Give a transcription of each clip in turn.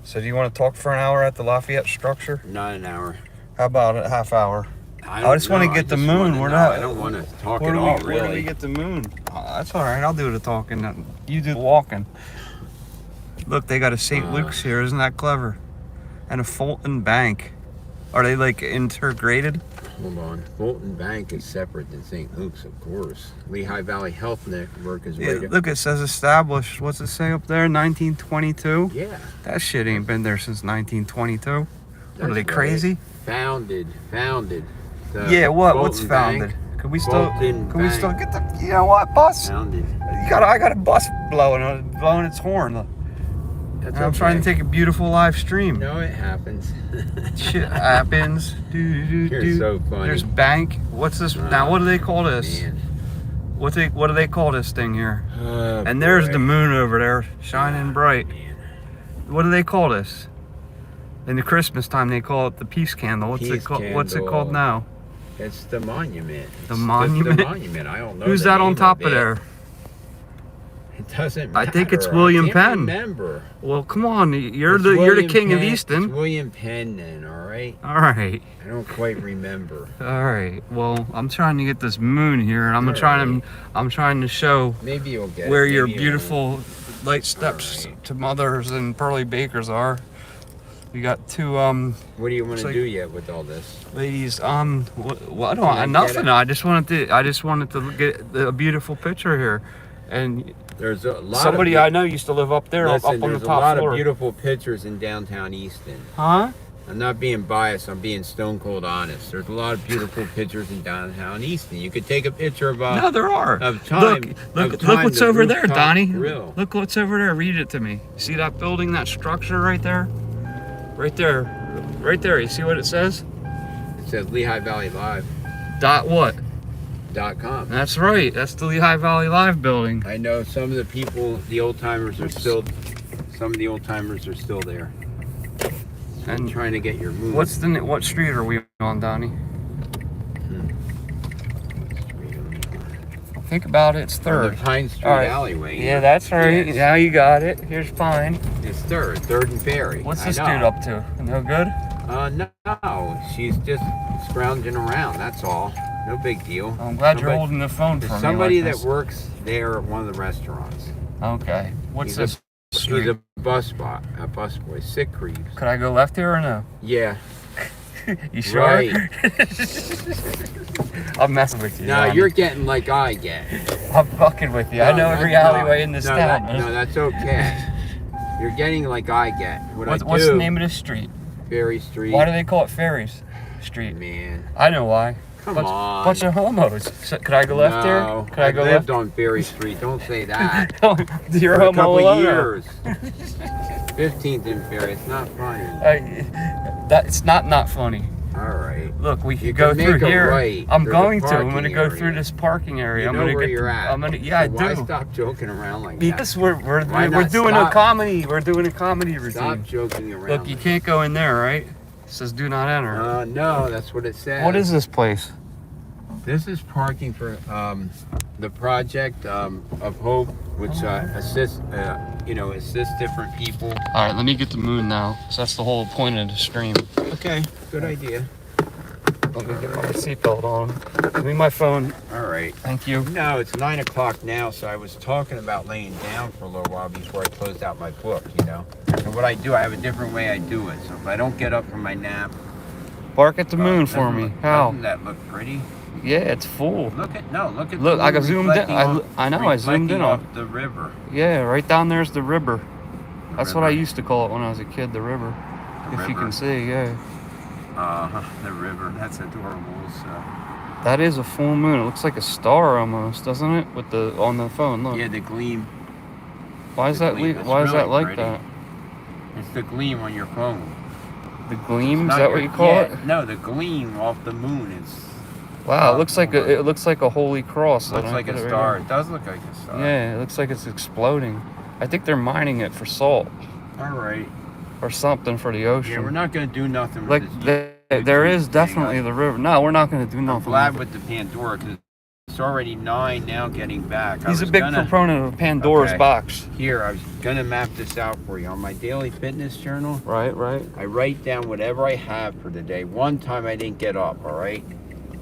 So do you want to talk for an hour at the Lafayette structure? Not an hour. How about a half hour? I just want to get the moon. We're not. I don't want to talk Where at do all, we really. get the moon? That's all right. I'll do the talking. You do the walking. Look, they got a St. Luke's here. Isn't that clever? And a Fulton Bank. Are they like integrated? Hold on. Fulton Bank is separate than St. Luke's, of course. Lehigh Valley Health Network is Yeah, right. look, it says established. What's it say up there? 1922? Yeah. That shit ain't been there since 1922. What are they, That's crazy? right. Founded. Yeah, what? What's Fulton founded? Bank. Can we still? Fulton Can we still Bank. get the? You know what? Bus. Founded. I got a bus blowing its horn. That's And I'm trying to take a beautiful live stream. No, it happens. Shit happens. You're so funny. There's bank. What's this? Now, what do they call this? Man. What do they call this thing here? And there's boy. the moon over there, shining bright. Man. What do they call this? In the Christmas time, they call it the peace candle. What's Peace it called? What's it candle. called now? It's the monument. The It's monument? Just the monument. I don't know. Who's the that on name top of it. there? It doesn't I matter. think it's William I can't Penn. Remember. Well, come on, you're It's the William king of Penn. Easton. It's William Penn, then. All right. All right. I don't quite remember. All right. Well, I'm trying to get this moon here, and I'm trying to show Maybe you'll get where it. your Maybe you beautiful light steps All right. to mothers and pearly bakers are. We got two won't. What do you want it's to like- do yet with all this? ladies. What Can I get nothing. it? I just wanted to get a beautiful picture here, and There's a lot. somebody of, I know used to live up there, Listen, up on the there's a top lot floor. of beautiful pictures in downtown Easton. Huh? I'm not being biased. I'm being stone cold honest. There's a lot of beautiful pictures in downtown Easton. You could take a picture of No, there are. of time. Look what's the over there, rooftop Donnie. grill. Look what's over there. Read it to me. See that building, that structure right there? Right there. Right there. You see what it says? It says Lehigh Valley Live. .com. .com. That's right. That's the Lehigh Valley Live building. I know some of the people, the old timers are still. Some of the old timers are still there. I'm And trying to get your moon. what street are we on, Donnie? Think about it. It's The third. Pine Street All right. alleyway. Yeah, that's right. Yes. Now you got it. Here's Pine. It's third and Ferry. What's I this know. dude up to? No good? No, she's just scrounging around. That's all. No big deal. I'm glad you're Somebody- holding the phone There's for me. somebody like that works there at one of the restaurants. Okay. What's He's this He's street? a bus boy. Sick creeps. Could I go left here or no? Yeah. You sure? Right. I'm messing with you. No, Donnie. you're getting like I get. I'm fucking with you. I know every alleyway in this town. No, that's okay. You're getting like I get. What's the name of this street? Ferry Street. Why do they call it Ferries Street? Man. I know why. Come on. Bunch of homos. So, could I go left here? No, Could I go lived left? on Ferry Street. Don't say that. You're For a homo couple alone. years. 15th and Ferry. It's not funny. It's not funny. All right. Look, we You could go can through make a here. right. I'm There's a going to. I'm parking going to go area. through this parking area. You I'm know going to where get. you're at. I'm going to. Yeah, so I why do. stop joking around like Because that? we're Why not doing a stop? comedy. We're doing a comedy routine. Stop joking around. Look, you can't go in there, right? It says do not enter. No, that's what it says. What is this place? This is parking for the project of Hope, which assists different people. All right, let me get the moon now. So that's the whole point of the stream. Okay, good idea. Let me get my seatbelt on. Give me my phone. All right. Thank you. No, it's 9 o'clock now, so I was talking about laying down for a little while before I closed out my book, you know. And what I do, I have a different way I do it. So if I don't get up from my nap... Bark at the moon for me. How? Doesn't that look pretty? Yeah, it's full. Look at the I got moon zoomed in. reflecting I know, I zoomed in reflecting on. off the river. Yeah, right down there's the river. That's what I river. used to call it when I was a kid, the river. The If you river. can see, yeah. The river. That's adorable. So. That is a full moon. It looks like a star almost, doesn't it? With the on the phone, look. Yeah, the gleam. Why is the that? gleam. It's Why is that really like pretty. that? It's the gleam on your phone. The gleam? Is Not that what you call it? No, the gleam off the moon is. Wow, it looks like a holy cross. Looks Let me like put a it right star. here. It does look like a star. Yeah, it looks like it's exploding. I think they're mining it for salt All right. or something for the ocean. Yeah, we're not gonna do nothing with Like this. there is thing. definitely the river. No, we're not going to do I'm nothing. glad with with the Pandora because It's already 9 now getting back. He's a big proponent of Pandora's box. Here, I was gonna map this out for you. On my daily fitness journal, Right. I write down whatever I have for the day. One time I didn't get up, all right?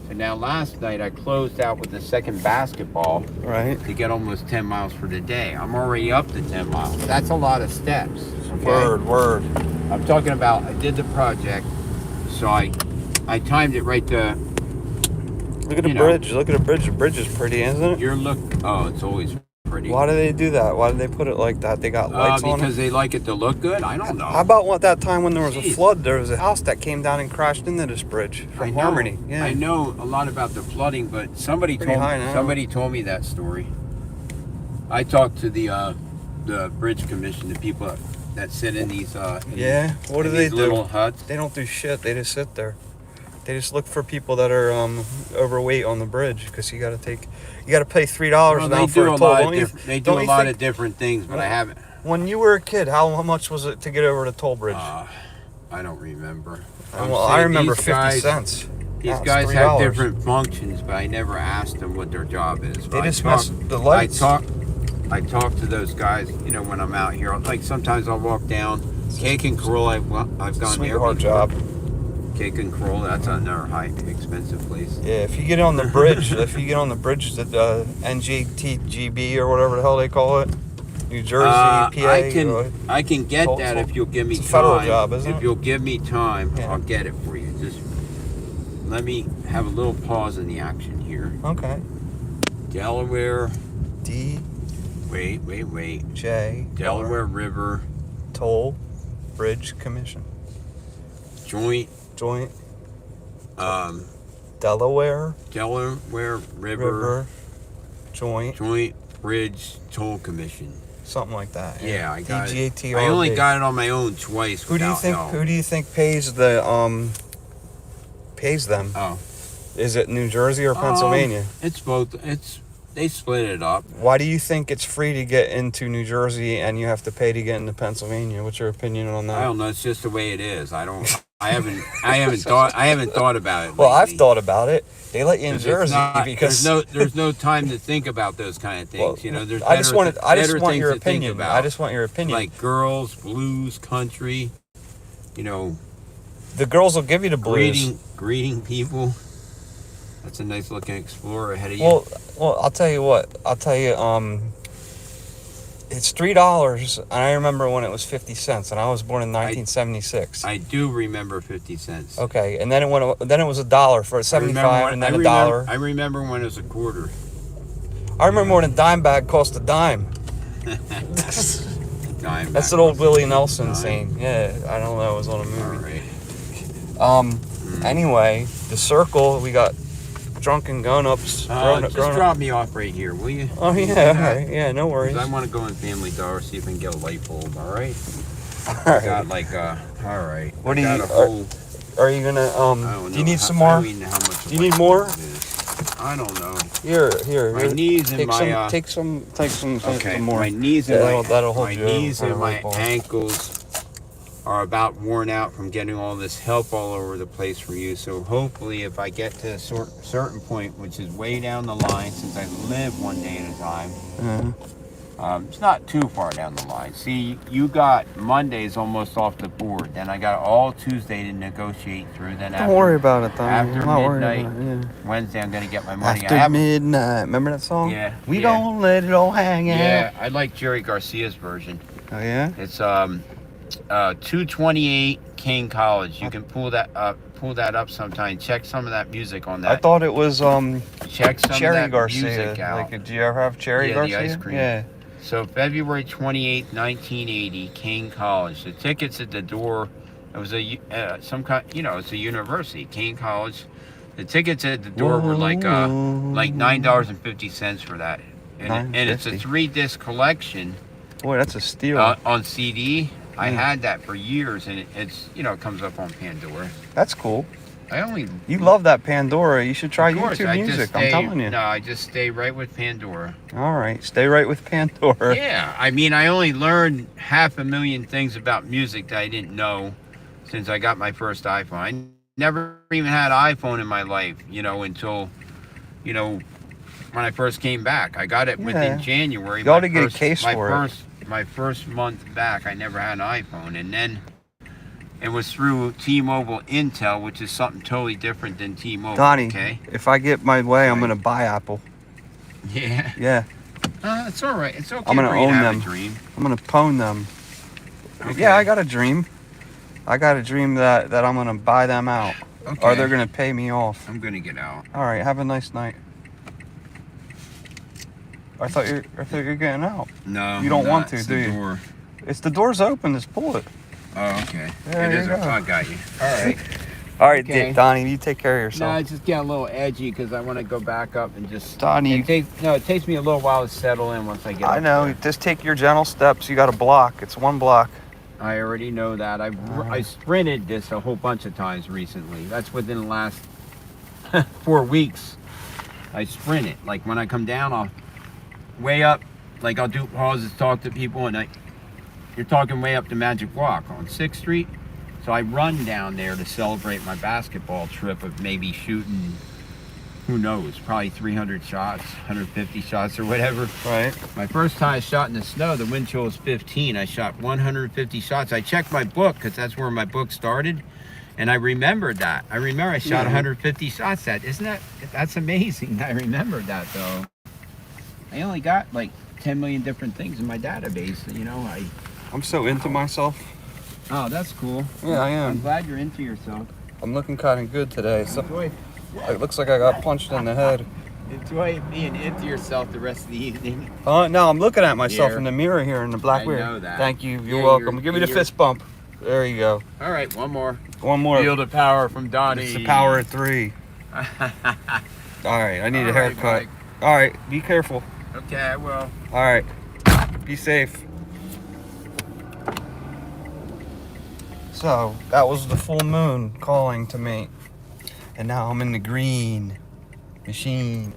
So now last night I closed out with the second basketball Right. to get almost 10 miles for the day. I'm already up to 10 miles. That's a lot of steps. Okay? Word. I'm talking about, I did the project, so I timed it right to, Look at the bridge. Look at the bridge. The bridge is pretty, isn't it? it's always pretty. Why do they do that? Why do they put it like that? They got lights on it? Because they like it to look good? I don't know. How about that time when there was a flood? There was a house that came down and crashed into this bridge from Harmony. Yeah. I know a lot about the flooding, but somebody told me that story. I talked to the bridge commission, the people that sit in these What do they do? Little huts. They don't do shit. They just sit there. They just look for people that are overweight on the bridge because you got to pay $3 now for a toll. They do a lot of different things, but I haven't. When you were a kid, how much was it to get over the toll bridge? I don't remember. I remember 50 cents. These guys have different functions, but I never asked them what their job is. They just mess the lights. I talk to those guys, when I'm out here. Like sometimes I'll walk down Cake and Corolla. I've gone there. Sweetheart job. Cake and Corolla, that's another high expensive place. Yeah, if you get on the bridge, the NJTGB or whatever the hell they call it, New Jersey, PA. I can get that if you'll give me time. It's a federal job, isn't it? If you'll give me time, I'll get it for you. Just let me have a little pause in the action here. Okay. Delaware. Wait. J. Delaware River. Toll Bridge Commission. Joint. Delaware River Joint Bridge Toll Commission. Something like that. Yeah, I got it. DGATRB. I only got it on my own twice. Who do you think pays them? Oh. Is it New Jersey or Pennsylvania? It's both. They split it up. Why do you think it's free to get into New Jersey and you have to pay to get into Pennsylvania? What's your opinion on that? I don't know. It's just the way it is. I haven't thought about it. Well, lately. I've thought about it. They let you in Jersey because there's no time to think about those kind of things. There's I just want your opinion. I just want your opinion. Like girls, blues, country. The girls will give you the blues. Greeting people. That's a nice looking Explorer ahead of you. Well, I'll tell you what. It's $3, and I remember when it was 50 cents, and I was born in 1976. I do remember 50 cents. Okay, and then it was $1 for 75, and then $1. I remember when it was a quarter. I remember when a dime bag cost a dime. That's an old Willie Nelson saying. Yeah, I don't know. It was on a movie. All right. Anyway, the Circle, we got drunken grown-ups. Just drop me off right here, will you? Oh, yeah, all right. Yeah, no worries. I want to go in Family Dollar, see if I can get a light bulb, all right? All right. Got all right. What do you, are you gonna, do you need some more? Do you need more? I don't know. Here. My knees and take some more. My knees and my my ankles are about worn out from getting all this help all over the place from you. So hopefully if I get to a certain point, which is way down the line, since I live one day at a time, it's not too far down the line. See, you got Mondays almost off the board. Then I got all Tuesday to negotiate through. Then don't worry about it, though. After I'm not midnight, worried about it, Wednesday, I'm going to get my money. After midnight. Remember that song? Yeah. We gonna let it all hang out. Yeah, I like Jerry Garcia's version. Oh, yeah? It's 228 Kane College. You can pull that up sometime. Check some of that music on that. I thought it was check some Cherry of that Garcia. music out. Do you ever have Cherry Garcia? The ice cream. Yeah. So February 28th, 1980, Kane College. The tickets at the door. It was some kind. It's a university, Kane College. The tickets at the door were like $9.50 for that, and it's a 3-disc collection. Boy, that's a steal. On CD. I had that for years, and it's it comes up on Pandora. That's cool. You love that Pandora. You should try YouTube Music. I'm telling you. No, I just stay right with Pandora. All right, stay right with Pandora. Yeah, I only learned 500,000 things about music that I didn't know since I got my first iPhone. I never even had an iPhone in my life, until when I first came back. I got it Yeah. within January. You ought to get a case for it. My first month back, I never had an iPhone, and then it was through T-Mobile Intel, which is something totally different than T-Mobile. Donnie, Okay. if I get my way, I'm Right. gonna buy Apple. Yeah. Yeah, It's all right. It's okay. I'm gonna for you to own have them. A dream. I'm gonna pwn them. Okay. Yeah, I got a dream. I got a dream that I'm gonna buy them out, Okay. or they're gonna pay me off. I'm gonna get out. All right, have a nice night. I thought you're getting out. No. You don't I'm want not. to, It's do the you? Door. It's the door's open. Just pull it. Oh, okay. There It you is. go. I got you. All right. All right, Okay. Donnie, you take care of No, yourself. I just get a little edgy because I want to go back up and just. Donnie, It takes me a little while to settle in once I get. I up know. there. Just take your gentle steps. You got a block. It's one block. I already know that. I sprinted this a whole bunch of times recently. That's within the last 4 weeks. I sprint it. Like when I come down, I'll way up. Like I'll do pauses, talk to people, and you're talking way up to Magic Walk on 6th Street. So I run down there to celebrate my basketball trip of maybe shooting, who knows, probably 300 shots, 150 shots or whatever. Right. My first time I shot in the snow, the wind chill was 15. I shot 150 shots. I checked my book because that's where my book started. And I remembered that. I remember I shot 150 shots. That's amazing. I remembered that though. I only got like 10 million different things in my database. You know, I'm so into myself. oh, that's cool. Yeah, I I'm am. glad you're into yourself. I'm looking kind of good today. So Enjoy, it looks like I got punched in the head. enjoy being into yourself the rest of the evening. No, I'm looking at myself Here. in the mirror here in the black I mirror. know that. Thank you. You're Yeah, welcome. Give me the you're- fist bump. There you go. All right, one more. One more. Field of power from Donnie. It's the power of 3. All right, I need a All right, haircut. Mike. All right, be careful. Okay, I will. All right, be safe. So that was the full moon calling to me, and now I'm in the green machine,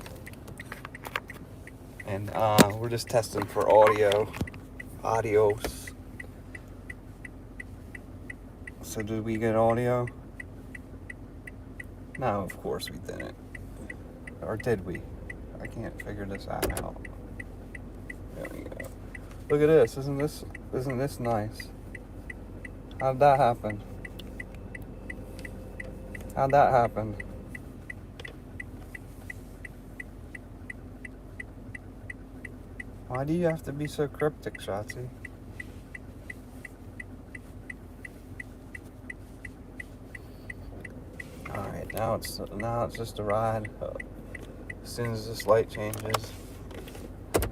and we're just testing for audios. So did we get audio? No, of course we didn't. Or did we? I can't figure this out. There we go. Look at this. Isn't this nice? How'd that happen? How'd that happen? Why do you have to be so cryptic, Shotzi? Alright, now it's just a ride. As soon as this light changes,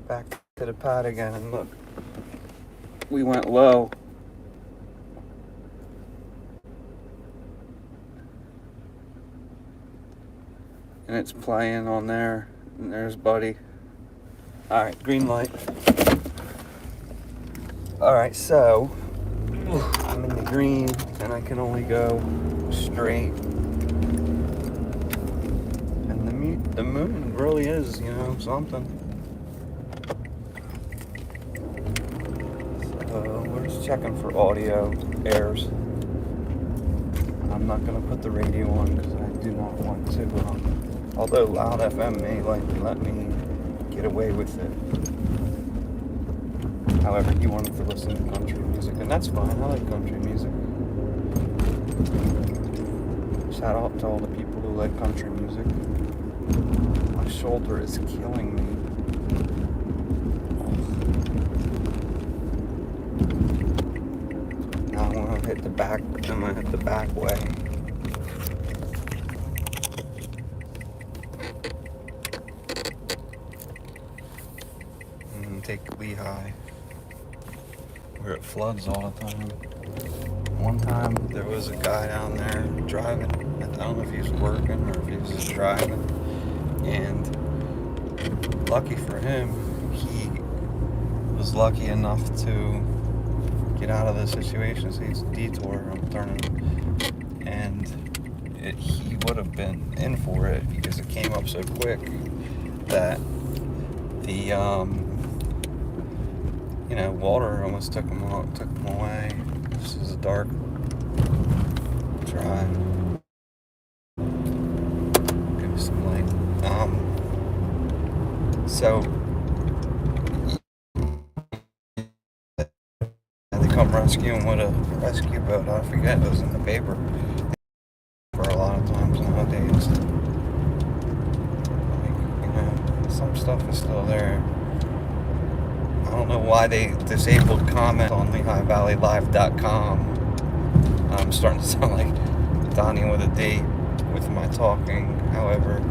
back to the pad again, and look, we went low. And it's playing on there, and there's Buddy. Alright, green light. Alright, so I'm in the green, and I can only go straight. And the moon really is, something. So we're just checking for audio errors. I'm not gonna put the radio on because I do not want to. Although Loud FM may let me get away with it. However, he wanted to listen to country music, and that's fine. I like country music. Shout out to all the people who like country music. My shoulder is killing me. Now I'm gonna hit the back. I'm gonna hit the back way. And take Lehigh, where it floods all the time. One time there was a guy down there driving. I don't know if he was working or if he was just driving. And lucky for him, he was lucky enough to get out of the situation. So he's a detour. I'm turning, and he would have been in for it because it came up so quick that the water almost took him away. This is a dark drive. Give me some light. So they come rescue him with a rescue boat. I forget, it was in the paper for a lot of times nowadays. Like, some stuff is still there. I don't know why they disabled comment on LehighValleyLive.com. I'm starting to sound like Donnie with a D with my talking. However,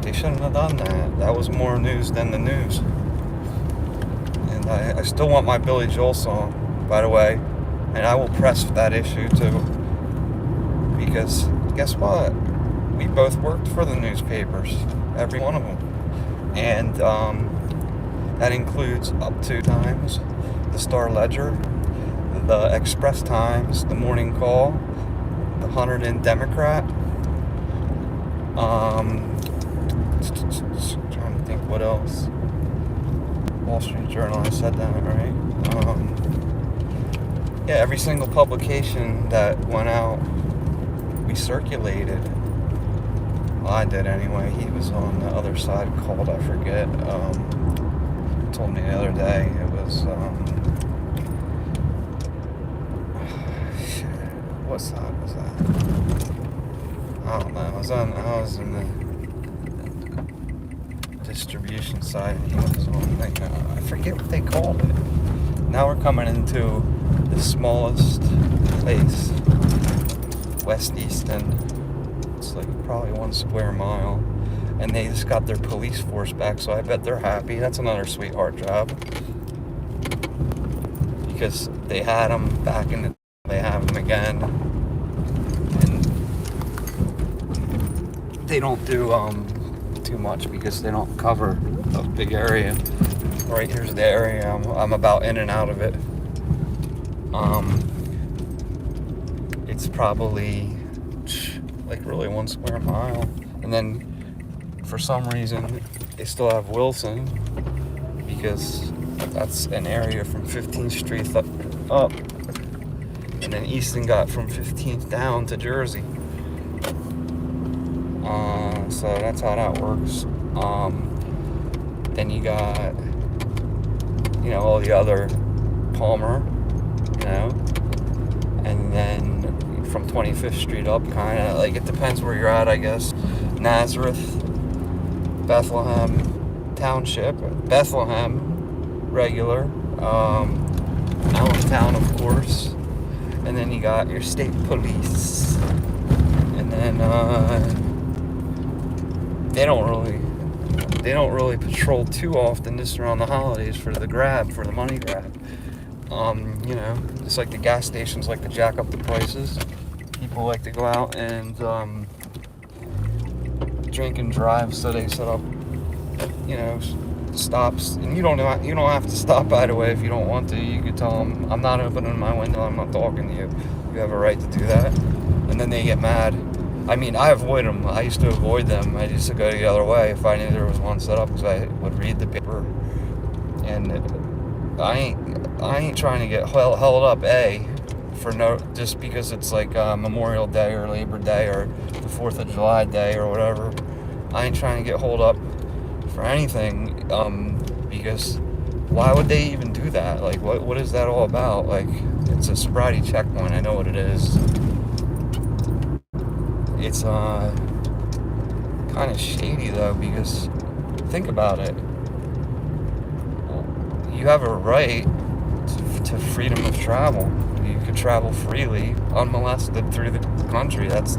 they shouldn't have done that. That was more news than the news. And I still want my Billy Joel song, by the way. And I will press that issue too. Because guess what? We both worked for the newspapers. Every one of them. And that includes Up to Times, the Star Ledger, the Express Times, the Morning Call, the Hunterdon Democrat. Trying to think what else. Wall Street Journal, I said that, right? Yeah, every single publication that went out, we circulated. Well, I did anyway. He was on the other side called, I forget. Told me the other day. It was, shit. What side was that? I don't know. I was in the distribution side, and he was on, like, I forget what they called it. Now we're coming into the smallest place, West Easton. It's like probably 1 square mile. And they just got their police force back, so I bet they're happy. That's another sweetheart job. Because they had them back in the... They have them again. And they don't do too much because they don't cover a big area. Right here's the area. I'm about in and out of it. It's probably like really 1 square mile. And then for some reason, they still have Wilson because that's an area from 15th Street up. And then Easton got from 15th down to Jersey. So that's how that works. Then you got, all the other Palmer, and then from 25th Street up, kind of like it depends where you're at, I guess. Nazareth, Bethlehem Township, Bethlehem regular, Allentown, of course, and then you got your state police, and then they don't really patrol too often just around the holidays for the money grab. It's like the gas stations like to jack up the prices. People like to go out and drink and drive, so they set up, stops. And you don't have to stop, by the way, if you don't want to. You could tell them, I'm not opening my window, I'm not talking to you. You have a right to do that. And then they get mad. I mean, I avoid them. I used to avoid them. I used to go the other way if I knew there was one set up, because I would read the paper. And I ain't trying to get held up, just because it's like Memorial Day or Labor Day or the 4th of July Day or whatever. I ain't trying to get hold up for anything, because why would they even do that? Like, what is that all about? Like, it's a sobriety checkpoint. I know what it is. It's kind of shady though, because think about it. You have a right to freedom of travel. You could travel freely, unmolested through the country. That's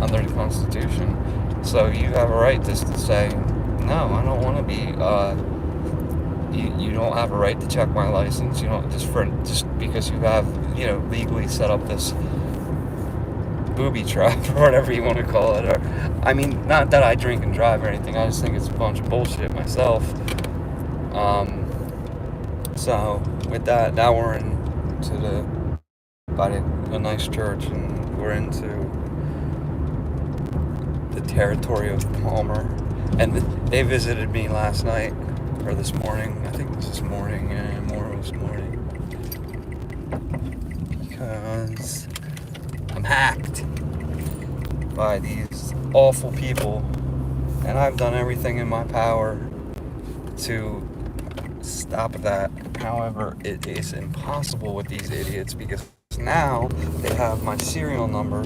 under the Constitution. So you have a right just to say, no, I don't want to be. You don't have a right to check my license. You don't just because you have legally set up this booby trap or whatever you want to call it. Or, I mean, not that I drink and drive or anything. I just think it's a bunch of bullshit myself. So with that, now we're into a nice church, and we're into the territory of Palmer. And they visited me last night, or this morning. I think it was this morning, and more was morning. Because I'm hacked by these awful people And I've done everything in my power to stop that. However, it is impossible with these idiots because now they have my serial number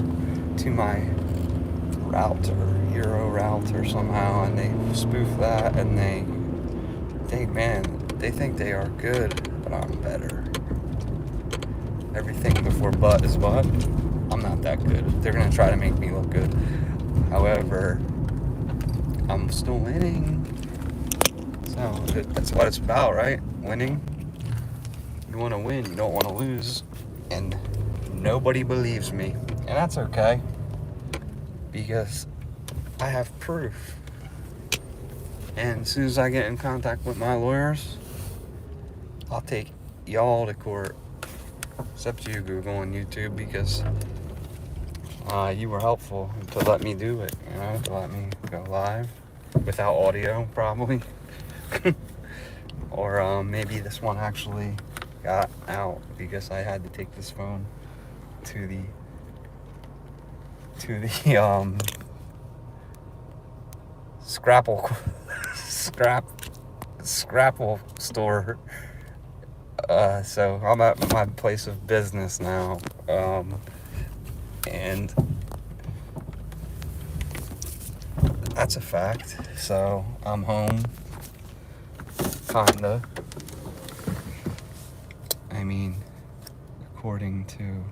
to my router, Euro router somehow, and they spoof that, and they think they are good, but I'm better. Everything before butt is butt. I'm not that good. They're gonna try to make me look good. However, I'm still winning. So that's what it's about, right? Winning. You want to win, you don't want to lose. And nobody believes me. And that's okay. Because I have proof. And as soon as I get in contact with my lawyers, I'll take y'all to court. Except you, Google and YouTube, because you were helpful to let me do it, you know, to let me go live without audio, probably. Or maybe this one actually got out because I had to take this phone to the Scrapple store. So I'm at my place of business now, and that's a fact. So I'm home, kinda. I mean, according to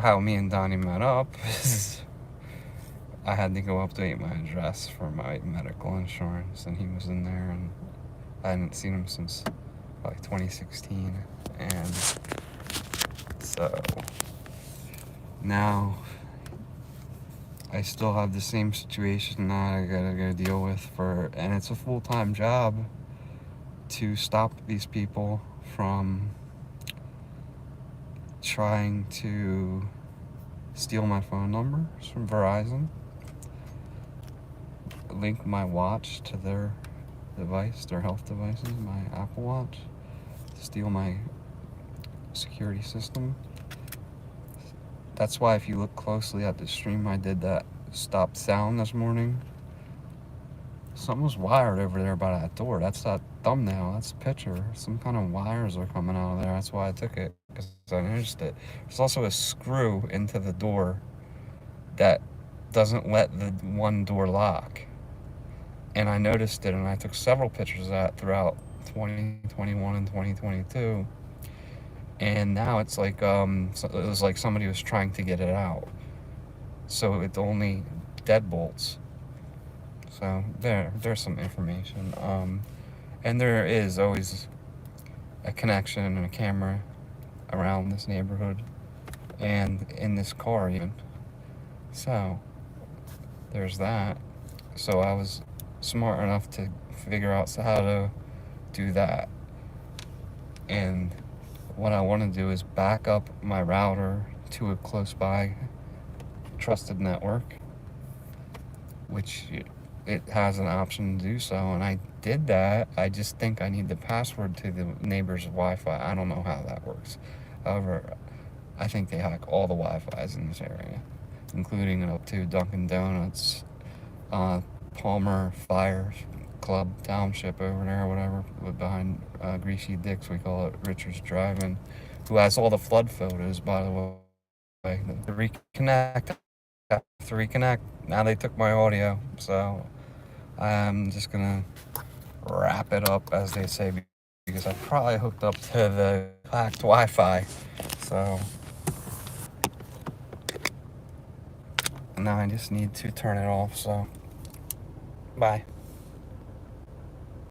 how me and Donnie met up, I had to go update my address for my medical insurance, and he was in there, and I hadn't seen him since like 2016, and so now I still have the same situation that I gotta go deal with and it's a full-time job to stop these people from trying to steal my phone numbers from Verizon, link my watch to their device, their health devices, my Apple Watch, steal my security system. That's why if you look closely at the stream I did that stopped sound this morning, something was wired over there by that door. That's that thumbnail, that's a picture. Some kind of wires are coming out of there. That's why I took it, because I noticed it. There's also a screw into the door that doesn't let the one door lock. And I noticed it, and I took several pictures of that throughout 2021 and 2022. And now it's like, it was like somebody was trying to get it out. So it's only deadbolts. So there's some information. And there is always a connection and a camera around this neighborhood and in this car even. So there's that. So I was smart enough to figure out how to do that. And what I want to do is back up my router to a close by trusted network, which it has an option to do so, and I did that. I just think I need the password to the neighbor's Wi-Fi. I don't know how that works. However, I think they hack all the Wi-Fis in this area, including up to Dunkin' Donuts, Palmer Fire Club Township over there, or whatever, behind Greasy Dick's, we call it, Richards Drive-In, who has all the flood photos, by the way. The reconnect, now they took my audio, so I'm just gonna wrap it up, as they say, because I probably hooked up to the hacked Wi-Fi, so now I just need to turn it off, so bye.